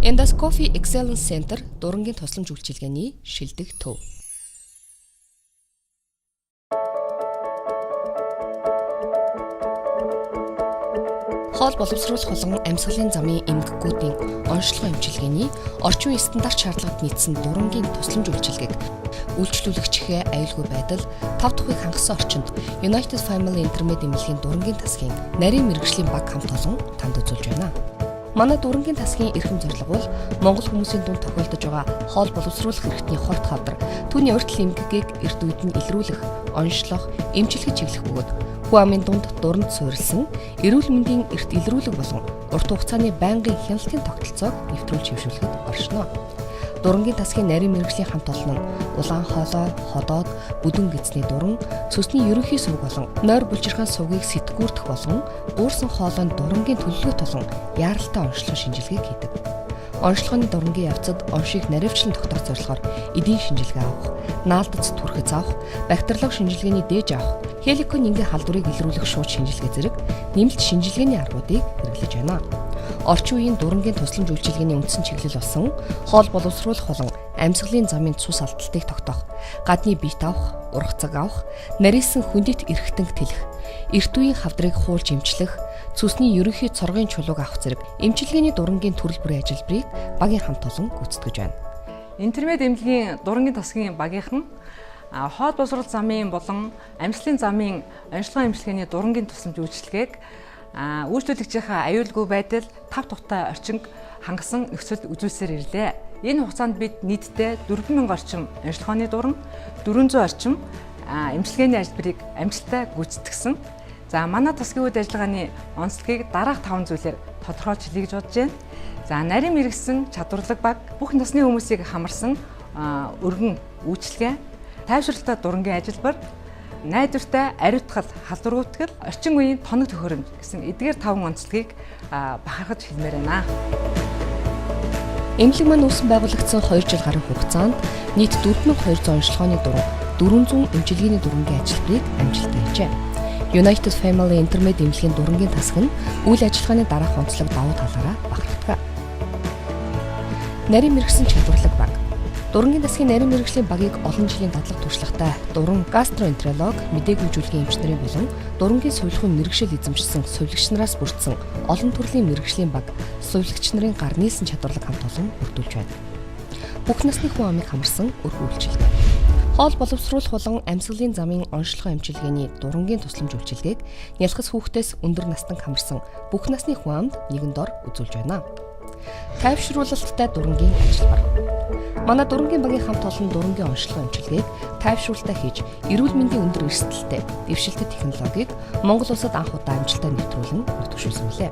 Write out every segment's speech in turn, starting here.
Endoscopy Excellence Center дурангийн тусламж үйлчилгээний шилдэг төв. Хоол боловсруулах болон амьсгалын замын эмгэгүүдийн онцлог эмчилгээний орчин үеийн стандарт шаардлагад нийцсэн дурангийн тусламж үйлчилгээг үйлчлүүлэгчийнхээ аюулгүй байдал, тав тухыг хангасан орчинд United Family Intermed эмнэлгийн дурангийн тасгийн нарийн мэргэжлийн баг хамт олон танд үзүүлж байна. Манай дурангийн тасгийн эрхэм зорилго бол Монгол хүмүүсийн дунд тохиолдож байгаа хоол боловсруулах эрхтний хорт хавдар, түүний урьдчилан эмгэгийг эрт үед нь илрүүлэх, онцлох, эмчилгэж чиглэх бөгөөд хүү амын дунд дуранд суурилсан эрүүл мэндийн эрт илрүүлэг болон урт хугацааны байнгын хяналтын тогтолцоог нэвтрүүлж хэвшүүлэхэд оршино. Дурангийн тасгийн нарийн мэргэжлийн хамт олон нь улаан хоолой, ходоод, бүдүүн гизний дуран, цөсний ерөнхий сувг болон нойр булчирхаан сувгийг сэтгүүрдэх болон буурсан хоолойн дурангийн төлөвлөгөөт болон яаралтай онцлог шинжилгээг хийдэг. Онцлогын дурангийн явцад оншийг наривчлан тогтоох зорилгоор эдийн шинжилгээ авах, наалдац түрхэц авах, бактериолог шинжилгээний дээж авах, хеликонингийн халдварыг илрүүлэх шууд шинжилгээ зэрэг нэмэлт шинжилгээний аргуудыг хэрэглэж байна. Орчин үеийн дурангийн тусламж үйлчилгээний үндсэн чиглэл болсон хоол боловсруулах болон амьсгалын замын цус алдалтыг тогтоох, гадны биет авах, ургацаг авах, нарийсан хүндэт эрхтэнг тэлэх, эрт үеийн хавдрыг хуулж эмчлэх, цусны ерөнхий цоргын чулууг авах зэрэг эмчилгээний дурангийн төрөл бүрийн ажилбарыг багийн хамт олон гүйцэтгэж байна. Интермед эмнэлгийн дурангийн тасгийн багийнхан хоол боловсруулалт замын болон амьсгалын замын онцлогын эмчилгээний дурангийн тусламж үйлчилгээг үйлчлүүлэгчийнхээ аюулгүй байдал, тав тухтай орчинг хангасан нөхцөлд үзүүлсээр ирлээ. Энэ хугацаанд бид нийтдээ 4000 орчим онцлогооны дуран, 400 орчим эмчилгээний ажилбарыг амжилттай гүйцэтгсэн. За манай тасгийн үйл ажиллагааны онцлогийг дараах 5 зүйлээр тодорхойлж хэлье гэж бодож байна. За нарийн мэргэсэн чадварлаг баг, бүх насны хүмүүсийг хамарсан өргөн үйлчилгээ, тайвшралтай дурангийн ажилбар, найдвартай ариутгал, халдвар гүйтгэл, орчин үеийн тоног төхөөрөмж гэсэн эдгээр 5 онцлогийг бахархаж хэлмээр байна. Эмнэлэг маань үүсгэн байгуулагдсан 2 жил гаруй хугацаанд нийт 4200 онцлогооны дуран, 400 эмчилгээний дурангийн ажилбарыг амжилттай хийжээ. United Family Intermed эмнэлгийн дурангийн тасг нь үйл ажиллагааны дараах онцлог давуу талаараа бахархдаг. Нарийн мэргэсэн чадварлаг баг. Дурангийн тасгийн нарийн мэргэжлийн багийг олон жилийн дадлаг туршлагатай дуран гастроэнтеролог, мэдээгүй жүлгийн эмч нарын болон дурангийн сувилахын мэргэжил эзэмшсэн сувилагч нараас бүрдсэн олон төрлийн мэргэжлийн баг, сувилагч нарын гар нийлсэн чадварлаг хамт олон бүрдүүлж байна. Бүх насны хүн амыг хамарсан өргөн үйлчилгээ. Хоол боловсруулах болон амьсгалын замын онцлогоо эмчилгээний дурангийн тусламж үйлчилгээг нялхас хүүхдээс өндөр настан хамарсан бүх насны хүн амд нэгэн дор үзүүлж байна. Тайвшруулалттай дурангийн ажилбар. Манай дурангийн багийн хамт олон дурангийн онцлогоо эмчилгээг тайвшруулалттай хийж, эрүүл мэндийн өндөр эрсдэлтэй, дэвшилтэт технологиг Монгол улсад анх удаа амжилттай нэвтрүүлэн нотгшүүлсэн билээ.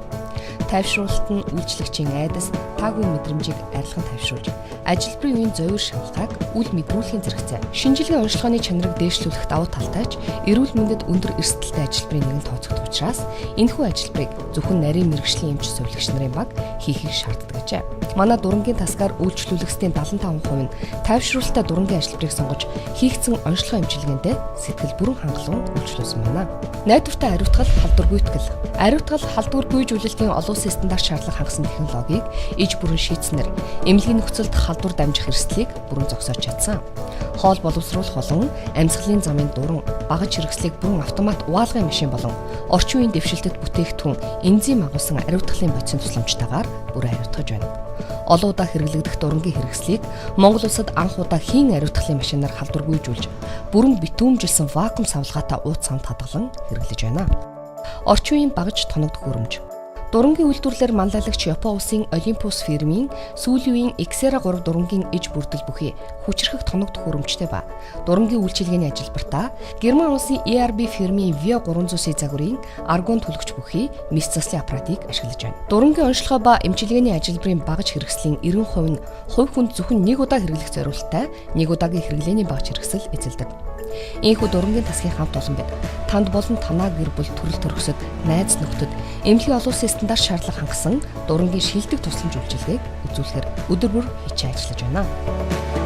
Тайвшруулалт нь үйлчлэгчийн айдас, таагүй мэдрэмжийг арилган тайвшруулж, ажилбарын үеийн зовир шалгааг үл мэдрүүлэхийн зэрэгцээ, шинжилгээ онцлогооны чанарыг дээшлүүлэх давуу талтайч эрүүл мэндэд өндөр эрсдэлтэй ажилбарын нэгэн тооцогдох учраас энэхүү ажилбарыг зөвхөн нарийн мэргэжлийн эмч сувилагч нарын баг хийхийг шаарддаг гэжээ. Манай дурангийн тасгаар үйлчлүүлэгчдийн 75% нь тайвшруулалттай дурангийн ажилбарыг сонгож хийгдсэн онцлогоо эмчилгээндээ сэтгэл бүрэн хангалуун үйлчлүүлсэн байна. Найдвартай ариутгал, халдвар гүйтгэл. Ариутгал, халдвар гүйжүүлэлтийн олон улсын стандарт шаардлага хангасан технологиг иж бүрэн шийдснээр эмнэлгийн нөхцөлд халдвар дамжих эрсдлийг бүрэн зогсоож чадсан. Хоол боловсруулах болон амьсгалын замын дуран, багаж хэрэгслийг бүрэн автомат угаалгын машин болон орчин үеийн дэвшилтэт бүтээгдэхүүн энзим агуулсан ариутгалын бодисын тусламжтайгаар бүрэн ариутгаж байна. Олон удаа хэрэглэгдэх дурангийн хэрэгслийг Монгол улсад анх удаа хийн ариутгалын машинаар халдваргүйжүүлж, бүрэн битүүмжилсэн вакуум савлгаатай ууц самт хадгалан хэрэглэж байна. Орчин үеийн багаж тоног төхөөрөмж. Дурангийн үйлдвэрлэлээр манлайлагч Япон улсын Олимпус фирмийн сүүлийн үеийн Xera 3 дурангийн иж бүрдэл бүхий хүчрхэг тоног төхөөрөмжтэй ба дурангийн үйлчилгээний ажилбартаа Герман улсын ERB фирмийн Vio 300-ийн загварын аргон төлөгч бүхий мис заслын аппаратыг ашиглаж байна. Дурангийн онцлогоо ба эмчилгээний ажилбарын багаж хэрэгслийн 90% нь хувь хүнд зөвхөн нэг удаа хэрэглэх зорилттой нэг удаагийн хэрэглээний багаж хэрэгсэл эзэлдэг. Ийхүү дурангийн тасгийн хамт олон бид танд болон танаа гэр бүл төрөл төрөсөд, найз нөхдөд эмнэлгийн олон улсын стандарт шаардлага хангасан дурангийн шилдэг тусламж үйлчилгээг үзүүлэхээр өдөр бүр хичээн ажиллаж байна.